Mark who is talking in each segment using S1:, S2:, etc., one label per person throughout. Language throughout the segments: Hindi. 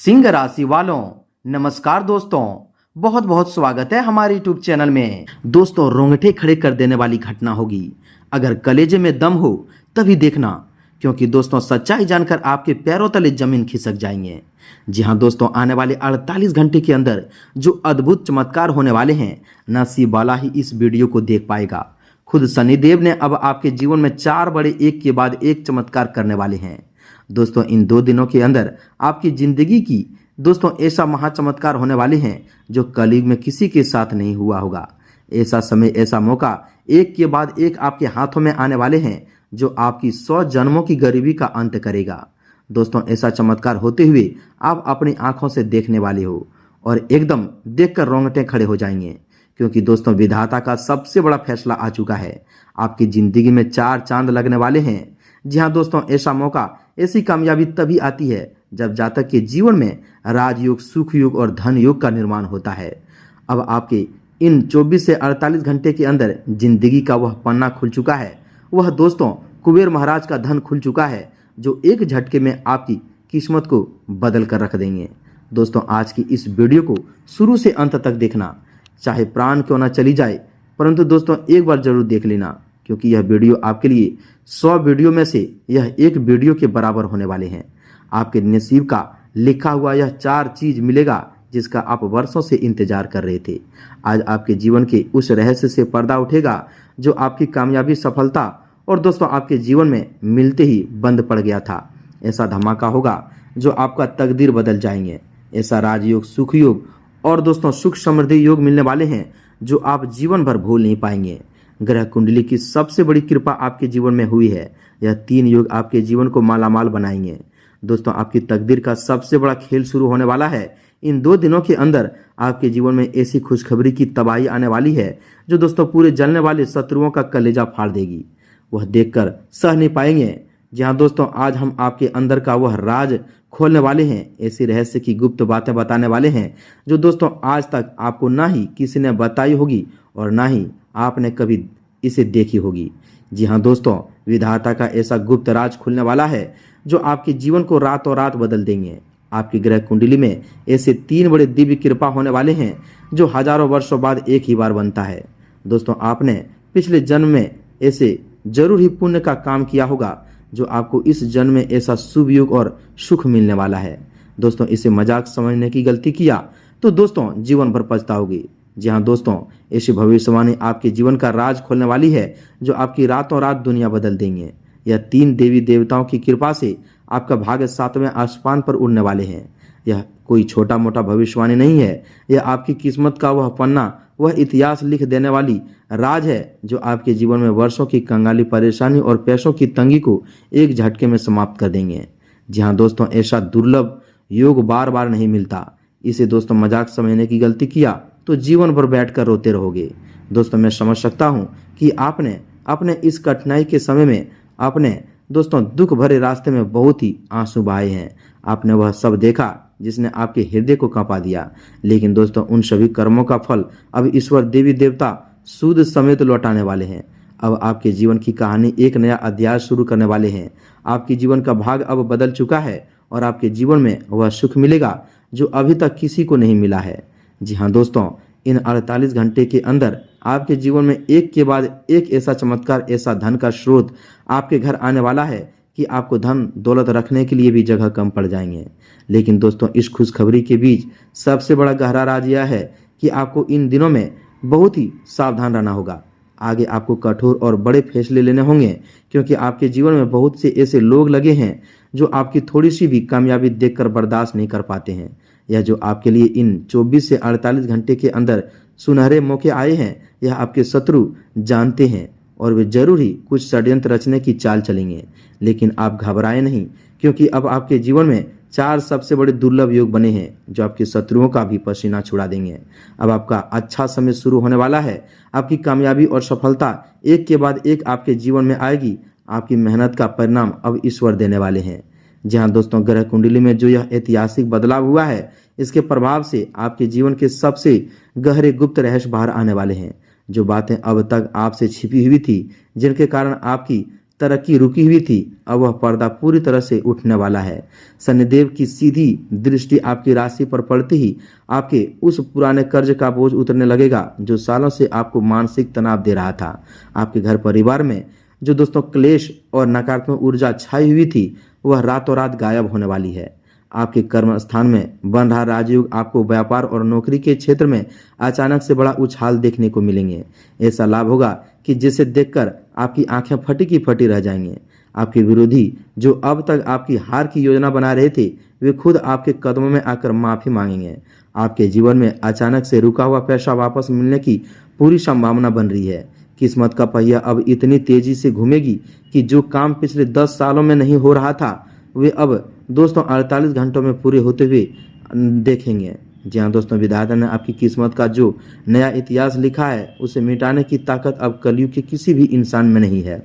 S1: सिंह राशि वालों, नमस्कार दोस्तों। बहुत बहुत स्वागत है हमारे यूट्यूब चैनल में। दोस्तों, रोंगटे खड़े कर देने वाली घटना होगी। अगर कलेजे में दम हो तभी देखना, क्योंकि दोस्तों सच्चाई जानकर आपके पैरों तले जमीन खिसक जाएंगे। जी हाँ दोस्तों, आने वाले 48 घंटे के अंदर जो अद्भुत चमत्कार होने वाले हैं, नसीब वाला ही इस वीडियो को देख पाएगा। खुद शनिदेव ने अब आपके जीवन में 4 बड़े एक के बाद एक चमत्कार करने वाले हैं। दोस्तों, इन 2 दिनों के अंदर आपकी जिंदगी की दोस्तों ऐसा महाचमत्कार होने वाले हैं जो कलयुग में किसी के साथ नहीं हुआ होगा। ऐसा समय, ऐसा मौका एक के बाद एक आपके हाथों में आने वाले हैं जो आपकी 100 जन्मों की गरीबी का अंत करेगा। दोस्तों, ऐसा चमत्कार होते हुए आप अपनी आंखों से देखने वाले हो और एकदम देखकर रोंगटे खड़े हो जाएंगे, क्योंकि दोस्तों विधाता का सबसे बड़ा फैसला आ चुका है। आपकी जिंदगी में 4 चांद लगने वाले हैं। जी हाँ दोस्तों, ऐसा मौका, ऐसी कामयाबी तभी आती है जब जातक के जीवन में राजयोग, सुख योग और धन योग का निर्माण होता है। अब आपके इन 24 से 48 घंटे के अंदर जिंदगी का वह पन्ना खुल चुका है। वह दोस्तों कुबेर महाराज का धन खुल चुका है जो एक झटके में आपकी किस्मत को बदल कर रख देंगे। दोस्तों, आज की इस वीडियो को शुरू से अंत तक देखना, चाहे प्राण क्यों ना चली जाए, परंतु दोस्तों एक बार जरूर देख लेना, क्योंकि यह वीडियो आपके लिए 100 वीडियो में से यह एक वीडियो के बराबर होने वाले हैं। आपके नसीब का लिखा हुआ यह 4 चीज मिलेगा जिसका आप वर्षों से इंतजार कर रहे थे। आज आपके जीवन के उस रहस्य से पर्दा उठेगा जो आपकी कामयाबी, सफलता और दोस्तों आपके जीवन में मिलते ही बंद पड़ गया था। ऐसा धमाका होगा जो आपका तकदीर बदल जाएंगे। ऐसा राजयोग, सुख योग और दोस्तों सुख समृद्धि योग मिलने वाले हैं जो आप जीवन भर भूल नहीं पाएंगे। ग्रह कुंडली की सबसे बड़ी कृपा आपके जीवन में हुई है। यह 3 योग आपके जीवन को मालामाल बनाएंगे। दोस्तों, आपकी तकदीर का सबसे बड़ा खेल शुरू होने वाला है। इन 2 दिनों के अंदर आपके जीवन में ऐसी खुशखबरी की तबाही आने वाली है जो दोस्तों पूरे जलने वाले शत्रुओं का कलेजा फाड़ देगी। वह देखकर सह नहीं पाएंगे। जहां दोस्तों आज हम आपके अंदर का वह राज खोलने वाले हैं, ऐसी रहस्य की गुप्त बातें बताने वाले हैं जो दोस्तों आज तक आपको ना ही किसी ने बताई होगी और ना ही आपने कभी इसे देखी होगी। जी हाँ दोस्तों, विधाता का ऐसा गुप्त राज खुलने वाला है जो आपके जीवन को रातों रात बदल देंगे। आपकी ग्रह कुंडली में ऐसे 3 बड़े दिव्य कृपा होने वाले हैं जो हजारों वर्षों बाद एक ही बार बनता है। दोस्तों, आपने पिछले जन्म में ऐसे जरूर ही पुण्य का काम किया होगा जो आपको इस जन्म में ऐसा शुभ योग और सुख मिलने वाला है। दोस्तों, इसे मजाक समझने की गलती किया तो दोस्तों जीवन भर पछताओगे। जी हाँ दोस्तों, ऐसी भविष्यवाणी आपके जीवन का राज खोलने वाली है जो आपकी रातों रात दुनिया बदल देंगे। यह 3 देवी देवताओं की कृपा से आपका भाग्य 7वें आसमान पर उड़ने वाले हैं। यह कोई छोटा मोटा भविष्यवाणी नहीं है। यह आपकी किस्मत का वह पन्ना, वह इतिहास लिख देने वाली राज है जो आपके जीवन में वर्षों की कंगाली, परेशानी और पैसों की तंगी को एक झटके में समाप्त कर देंगे। जी हाँ दोस्तों, ऐसा दुर्लभ योग बार बार नहीं मिलता। इसे दोस्तों मजाक समझने की गलती किया तो जीवन भर बैठकर रोते रहोगे। दोस्तों, मैं समझ सकता हूं कि आपने अपने इस कठिनाई के समय में अपने दोस्तों दुख भरे रास्ते में बहुत ही आंसू बहाए हैं। आपने वह सब देखा जिसने आपके हृदय को कांपा दिया, लेकिन दोस्तों उन सभी कर्मों का फल अब ईश्वर, देवी देवता सूद समेत लौटाने वाले हैं। अब आपके जीवन की कहानी एक नया अध्याय शुरू करने वाले हैं। आपके जीवन का भाग अब बदल चुका है और आपके जीवन में वह सुख मिलेगा जो अभी तक किसी को नहीं मिला है। जी हाँ दोस्तों, इन 48 घंटे के अंदर आपके जीवन में एक के बाद एक ऐसा चमत्कार, ऐसा धन का स्रोत आपके घर आने वाला है कि आपको धन दौलत रखने के लिए भी जगह कम पड़ जाएंगे। लेकिन दोस्तों, इस खुशखबरी के बीच सबसे बड़ा गहरा राज यह है कि आपको इन दिनों में बहुत ही सावधान रहना होगा। आगे आपको कठोर और बड़े फैसले लेने होंगे, क्योंकि आपके जीवन में बहुत से ऐसे लोग लगे हैं जो आपकी थोड़ी सी भी कामयाबी देखकर बर्दाश्त नहीं कर पाते हैं। यह जो आपके लिए इन 24 से 48 घंटे के अंदर सुनहरे मौके आए हैं, यह आपके शत्रु जानते हैं और वे जरूर ही कुछ षड्यंत्र रचने की चाल चलेंगे। लेकिन आप घबराएं नहीं, क्योंकि अब आपके जीवन में 4 सबसे बड़े दुर्लभ योग बने हैं जो आपके शत्रुओं का भी पसीना छुड़ा देंगे। अब आपका अच्छा समय शुरू होने वाला है। आपकी कामयाबी और सफलता एक के बाद एक आपके जीवन में आएगी। आपकी मेहनत का परिणाम अब ईश्वर देने वाले हैं। जी हाँ दोस्तों, ग्रह कुंडली में जो यह ऐतिहासिक बदलाव हुआ है, इसके प्रभाव से आपके जीवन के सबसे गहरे गुप्त रहस्य बाहर आने वाले हैं। जो बातें अब तक आपसे छिपी हुई थी, जिनके कारण आपकी तरक्की रुकी हुई थी, अब वह पर्दा पूरी तरह से उठने वाला है। शनिदेव की सीधी दृष्टि आपकी राशि पर पड़ते ही आपके उस पुराने कर्ज का बोझ उतरने लगेगा जो सालों से आपको मानसिक तनाव दे रहा था। आपके घर परिवार में जो दोस्तों क्लेश और नकारात्मक ऊर्जा छाई हुई थी, वह रातों रात गायब होने वाली है। आपके कर्म स्थान में बन रहा राजयोग आपको व्यापार और नौकरी के क्षेत्र में अचानक से बड़ा उछाल देखने को मिलेंगे। ऐसा लाभ होगा कि जिसे देखकर आपकी आंखें फटी की फटी रह जाएंगे। आपके विरोधी जो अब तक आपकी हार की योजना बना रहे थे, वे खुद आपके कदमों में आकर माफी मांगेंगे। आपके जीवन में अचानक से रुका हुआ पैसा वापस मिलने की पूरी संभावना बन रही है। किस्मत का पहिया अब इतनी तेजी से घूमेगी कि जो काम पिछले 10 सालों में नहीं हो रहा था, वे अब दोस्तों 48 घंटों में पूरे होते हुए देखेंगे। जी हाँ दोस्तों, विधाता ने आपकी किस्मत का जो नया इतिहास लिखा है, उसे मिटाने की ताकत अब कलयुग के किसी भी इंसान में नहीं है।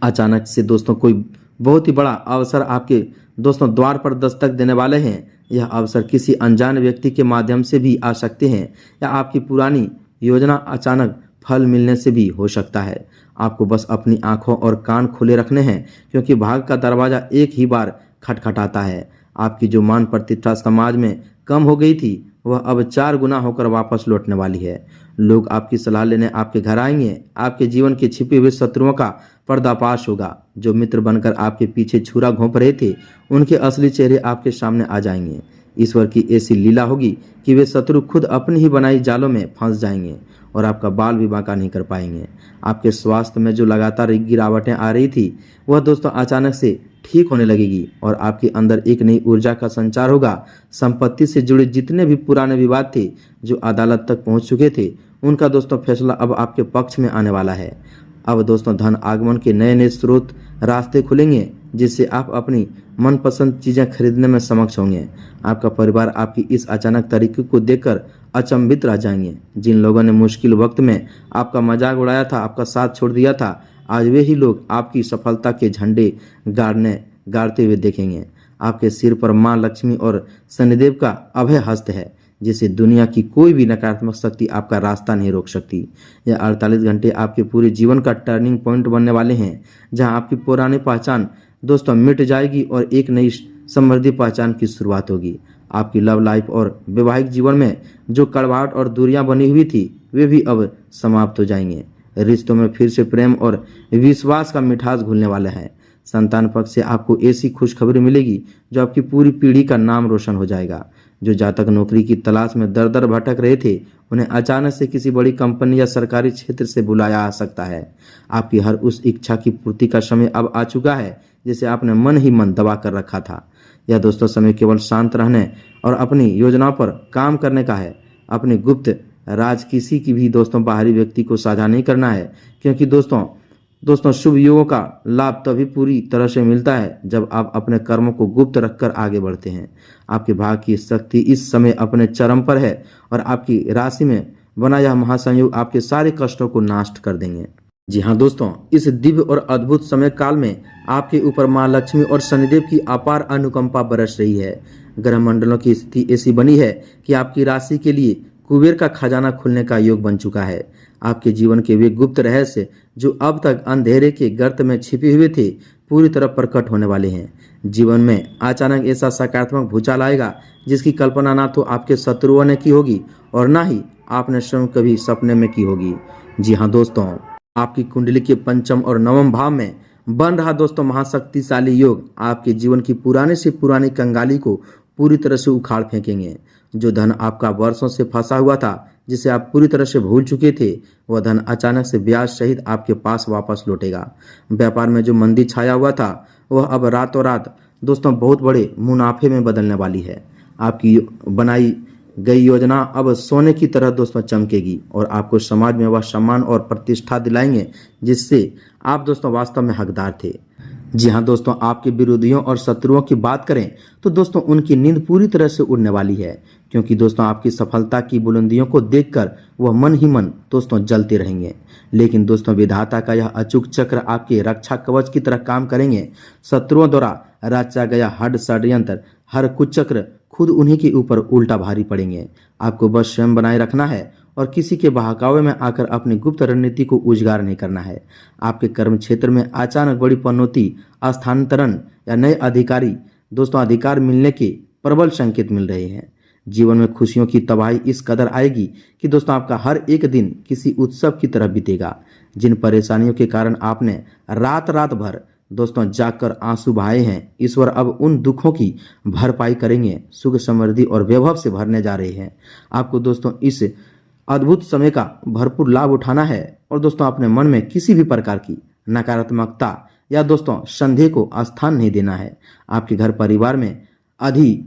S1: अचानक से दोस्तों कोई बहुत ही बड़ा अवसर आपके दोस्तों द्वार पर दस्तक देने वाले हैं। यह अवसर किसी अनजान व्यक्ति के माध्यम से भी आ सकते हैं या आपकी पुरानी योजना अचानक फल मिलने से भी हो सकता है। आपको बस अपनी आंखों और कान खुले रखने हैं, क्योंकि भाग का दरवाजा एक ही बार खटखटाता है। आपकी जो मान प्रतिष्ठा समाज में कम हो गई थी, वह अब 4 गुना होकर वापस लौटने वाली है। लोग आपकी सलाह लेने आपके घर आएंगे। आपके जीवन के छिपे हुए शत्रुओं का पर्दाफाश होगा। जो मित्र बनकर आपके पीछे छुरा घोंप रहे थे, उनके असली चेहरे आपके सामने आ जाएंगे। ईश्वर की ऐसी लीला होगी कि वे शत्रु खुद अपनी ही बनाई जालों में फंस जाएंगे और आपका बाल भी बांका नहीं कर पाएंगे। आपके स्वास्थ्य में जो लगातार गिरावटें आ रही थी, वह दोस्तों अचानक से ठीक होने लगेगी और आपके अंदर एक नई ऊर्जा का संचार होगा। संपत्ति से जुड़े जितने भी पुराने विवाद थे जो अदालत तक पहुंच चुके थे, उनका दोस्तों फैसला अब आपके पक्ष में आने वाला है। अब दोस्तों धन आगमन के नए नए स्रोत रास्ते खुलेंगे, जिससे आप अपनी मनपसंद चीजें खरीदने में सक्षम होंगे। आपका परिवार आपकी इस अचानक तरीके को देखकर अचंभित रह जाएंगे। जिन लोगों ने मुश्किल वक्त में आपका मजाक उड़ाया था, आपका साथ छोड़ दिया था, आज वे ही लोग आपकी सफलता के झंडे गाड़ते हुए देखेंगे। आपके सिर पर मां लक्ष्मी और शनिदेव का अभय हस्त है, जिसे दुनिया की कोई भी नकारात्मक शक्ति आपका रास्ता नहीं रोक सकती। यह 48 घंटे आपके पूरे जीवन का टर्निंग पॉइंट बनने वाले हैं, जहां आपकी पुरानी पहचान दोस्तों मिट जाएगी और एक नई समृद्धि पहचान की शुरुआत होगी। आपकी लव लाइफ और वैवाहिक जीवन में जो कड़वाहट और दूरियां बनी हुई थी, वे भी अब समाप्त हो जाएंगे। रिश्तों में फिर से प्रेम और विश्वास का मिठास घुलने वाला है। संतान पक्ष से आपको ऐसी खुशखबरी मिलेगी जो आपकी पूरी पीढ़ी का नाम रोशन हो जाएगा। जो जातक नौकरी की तलाश में दर दर भटक रहे थे, उन्हें अचानक से किसी बड़ी कंपनी या सरकारी क्षेत्र से बुलाया आ सकता है। आपकी हर उस इच्छा की पूर्ति का समय अब आ चुका है जिसे आपने मन ही मन दबा कर रखा था। यह दोस्तों समय केवल शांत रहने और अपनी योजनाओं पर काम करने का है। अपनी गुप्त राज किसी की भी दोस्तों बाहरी व्यक्ति को साझा नहीं करना है, क्योंकि दोस्तों शुभ योगों का लाभ तभी पूरी तरह से मिलता है जब आप अपने कर्मों को गुप्त रखकर आगे बढ़ते हैं। आपके भाग्य की शक्ति इस समय अपने चरम पर है और आपकी राशि में बना यह महासंयोग आपके सारे कष्टों को नाश कर देंगे। जी हाँ दोस्तों, इस दिव्य और अद्भुत समय काल में आपके ऊपर माँ लक्ष्मी और शनिदेव की अपार अनुकंपा बरस रही है। ग्रह मंडलों की स्थिति ऐसी बनी है कि आपकी राशि के लिए कुबेर का खजाना खुलने का योग बन चुका है। आपके जीवन के वे गुप्त रहस्य जो अब तक अंधेरे के गर्त में छिपे हुए थे, पूरी तरह प्रकट होने वाले हैं। जीवन में अचानक ऐसा सकारात्मक भूचाल आएगा जिसकी कल्पना ना तो आपके शत्रुओं ने की होगी और ना ही आपने स्वयं कभी सपने में की होगी। जी हाँ दोस्तों, आपकी कुंडली के पंचम और नवम भाव में बन रहा दोस्तों महाशक्तिशाली योग आपके जीवन की पुराने से पुरानी कंगाली को पूरी तरह से उखाड़ फेंकेंगे। जो धन आपका वर्षों से फंसा हुआ था, जिसे आप पूरी तरह से भूल चुके थे, वह धन अचानक से ब्याज सहित आपके पास वापस लौटेगा। व्यापार में जो मंदी छाया हुआ था, वह अब रातों रात दोस्तों बहुत बड़े मुनाफे में बदलने वाली है। आपकी बनाई गई योजना अब सोने की तरह दोस्तों चमकेगी और आपको समाज में वह सम्मान और प्रतिष्ठा दिलाएंगे जिससे आप दोस्तों वास्तव में हकदार थे। जी हाँ दोस्तों, आपके विरोधियों और शत्रुओं की बात करें तो दोस्तों उनकी नींद पूरी तरह से उड़ने वाली है, क्योंकि दोस्तों आपकी सफलता की बुलंदियों को देखकर वह मन ही मन दोस्तों जलते रहेंगे। लेकिन दोस्तों विधाता का यह अचूक चक्र आपके रक्षा कवच की तरह काम करेंगे। शत्रुओं द्वारा रचा गया हड षड्यंत्र, हर कुचक्र खुद उन्हीं के ऊपर उल्टा भारी पड़ेंगे। आपको बस स्वयं बनाए रखना है और किसी के बहकावे में आकर अपनी गुप्त रणनीति को उजागर नहीं करना है। आपके कर्म क्षेत्र में अचानक बड़ी पदोन्नति, स्थानांतरण या नए अधिकार मिलने के प्रबल संकेत मिल रहे हैं। जीवन में खुशियों की तबाही इस कदर आएगी कि दोस्तों आपका हर एक दिन किसी उत्सव की तरह बीतेगा। जिन परेशानियों के कारण आपने रात रात भर दोस्तों जागकर आंसू बहाए हैं, ईश्वर अब उन दुखों की भरपाई करेंगे, सुख समृद्धि और वैभव से भरने जा रहे हैं। आपको दोस्तों इस अद्भुत समय का भरपूर लाभ उठाना है और दोस्तों अपने मन में किसी भी प्रकार की नकारात्मकता या दोस्तों संदेह को स्थान नहीं देना है। आपके घर परिवार में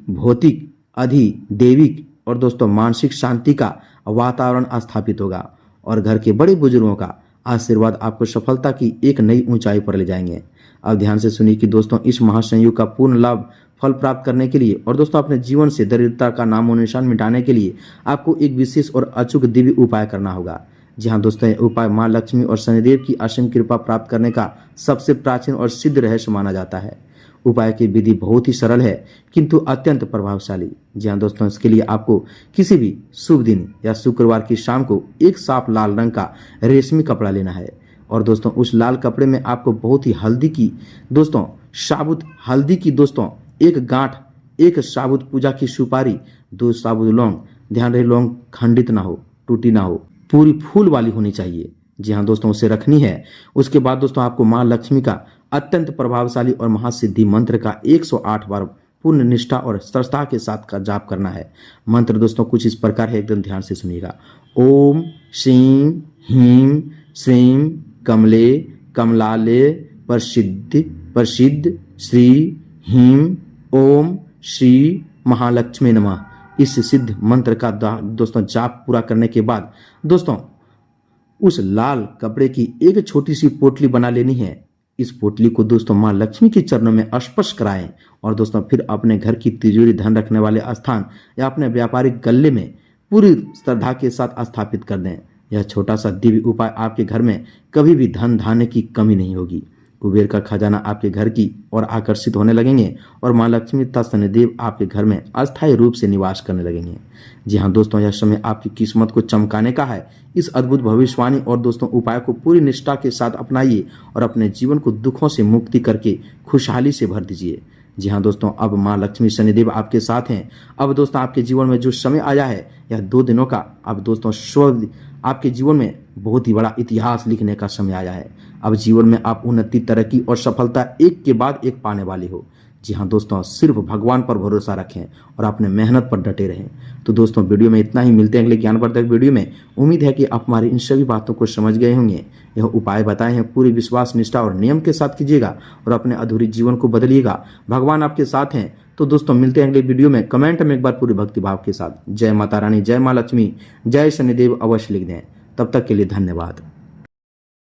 S1: भौतिक दैविक और दोस्तों मानसिक शांति का वातावरण स्थापित होगा और घर के बड़े बुजुर्गों का आशीर्वाद आपको सफलता की एक नई ऊंचाई पर ले जाएंगे। अब ध्यान से सुनिए कि दोस्तों इस महासंयोग का पूर्ण लाभ फल प्राप्त करने के लिए और दोस्तों अपने जीवन से दरिद्रता का नामो निशान मिटाने के लिए आपको एक विशेष और अचूक दिव्य उपाय करना होगा। जी हाँ दोस्तों, यह उपाय माँ लक्ष्मी और शनिदेव की असीम कृपा प्राप्त करने का सबसे प्राचीन और सिद्ध रहस्य माना जाता है। उपाय की विधि बहुत ही सरल है किंतु अत्यंत प्रभावशाली। जी हाँ दोस्तों, इसके लिए आपको किसी भी शुभ दिन या शुक्रवार की शाम को एक साफ लाल रंग का रेशमी कपड़ा लेना है और दोस्तों उस लाल कपड़े में आपको बहुत ही साबुत हल्दी की दोस्तों एक गांठ, एक साबुत पूजा की सुपारी, 2 साबुत लौंग, ध्यान रहे लौंग खंडित ना हो, टूटी ना हो, पूरी फूल वाली होनी चाहिए। जी हाँ दोस्तों, उसे रखनी है। उसके बाद दोस्तों आपको माँ लक्ष्मी का अत्यंत प्रभावशाली और महासिद्धि मंत्र का 108 बार पूर्ण निष्ठा और श्रद्धा के साथ का जाप करना है। मंत्र दोस्तों कुछ इस प्रकार है, एकदम ध्यान से सुनिएगा। ओम श्रीं ह्रीं श्रीं कमले कमलाले प्रसिद्ध श्री ह्रीं ओम श्री महालक्ष्मी नमः। इस सिद्ध मंत्र का दोस्तों जाप पूरा करने के बाद दोस्तों उस लाल कपड़े की एक छोटी सी पोटली बना लेनी है। इस पोटली को दोस्तों माँ लक्ष्मी के चरणों में स्पर्श कराएं और दोस्तों फिर अपने घर की तिजोरी, धन रखने वाले स्थान या अपने व्यापारिक गल्ले में पूरी श्रद्धा के साथ स्थापित कर दें। यह छोटा सा दिव्य उपाय आपके घर में कभी भी धन धान्य की कमी नहीं होगी। कुबेर का खजाना आपके घर की ओर आकर्षित होने लगेंगे और माँ लक्ष्मी तथा शनिदेव आपके घर में अस्थायी रूप से निवास करने लगेंगे। जी हाँ दोस्तों, यह समय आपकी किस्मत को चमकाने का है। इस अद्भुत भविष्यवाणी और दोस्तों उपाय को पूरी निष्ठा के साथ अपनाइए और अपने जीवन को दुखों से मुक्ति करके खुशहाली से भर दीजिए। जी हाँ दोस्तों, अब माँ लक्ष्मी शनिदेव आपके साथ हैं। अब दोस्तों आपके जीवन में जो समय आया है यह 2 दिनों का, अब दोस्तों आपके जीवन में बहुत ही बड़ा इतिहास लिखने का समय आया है। अब जीवन में आप उन्नति, तरक्की और सफलता एक के बाद एक पाने वाले हो। जी हाँ दोस्तों, सिर्फ भगवान पर भरोसा रखें और अपने मेहनत पर डटे रहें। तो दोस्तों वीडियो में इतना ही, मिलते हैं अगले ज्ञानवर्धक वीडियो में। उम्मीद है कि आप हमारी इन सभी बातों को समझ गए होंगे। यह उपाय बताए हैं पूरी विश्वास, निष्ठा और नियम के साथ कीजिएगा और अपने अधूरी जीवन को बदलिएगा। भगवान आपके साथ हैं। तो दोस्तों मिलते हैं अगले वीडियो में। कमेंट में एक बार पूरे भक्ति भाव के साथ जय माता रानी, जय माँ लक्ष्मी, जय शनिदेव अवश्य लिख दें। तब तक के लिए धन्यवाद।